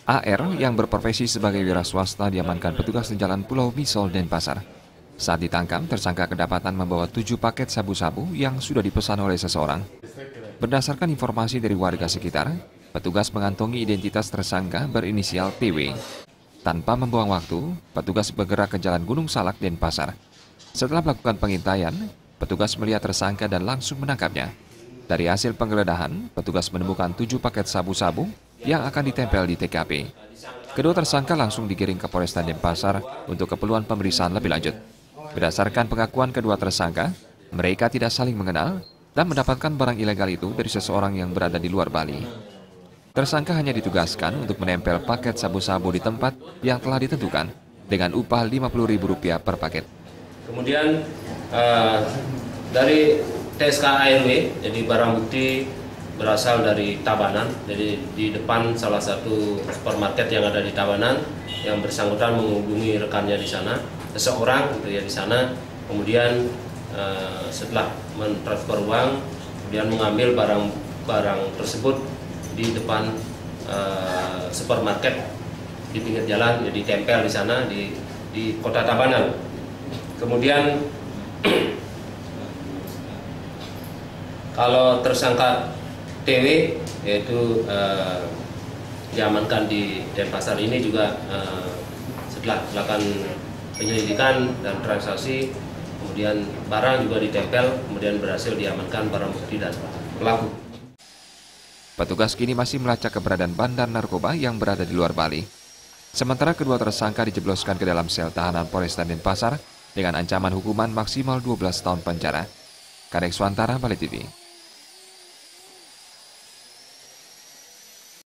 AR yang berprofesi sebagai wira swasta diamankan petugas di Jalan Pulau Misol, Denpasar. Saat ditangkap, tersangka kedapatan membawa 7 paket sabu-sabu yang sudah dipesan oleh seseorang. Berdasarkan informasi dari warga sekitar, petugas mengantongi identitas tersangka berinisial TW. Tanpa membuang waktu, petugas bergerak ke Jalan Gunung Salak, Denpasar. Setelah melakukan pengintaian, petugas melihat tersangka dan langsung menangkapnya. Dari hasil penggeledahan, petugas menemukan 7 paket sabu-sabu yang akan ditempel di TKP. Kedua tersangka langsung digiring ke Polresta Denpasar untuk keperluan pemeriksaan lebih lanjut. Berdasarkan pengakuan kedua tersangka, mereka tidak saling mengenal dan mendapatkan barang ilegal itu dari seseorang yang berada di luar Bali. Tersangka hanya ditugaskan untuk menempel paket sabu-sabu di tempat yang telah ditentukan dengan upah Rp50.000 per paket. Kemudian dari TSK ARW, jadi barang bukti berasal dari Tabanan, jadi di depan salah satu supermarket yang ada di Tabanan, yang bersangkutan menghubungi rekannya di sana, seseorang gitu ya di sana, kemudian setelah mentransfer uang, kemudian mengambil barang tersebut di depan supermarket di pinggir jalan, jadi tempel di sana di kota Tabanan. Kemudian kalau tersangka TW yaitu diamankan di Denpasar ini juga setelah melakukan penyelidikan dan transaksi, kemudian barang juga ditempel, kemudian berhasil diamankan barang bukti dan pelaku. Petugas kini masih melacak keberadaan bandar narkoba yang berada di luar Bali. Sementara kedua tersangka dijebloskan ke dalam sel tahanan Polresta Denpasar dengan ancaman hukuman maksimal 12 tahun penjara. Kadek Swantara, Bali TV.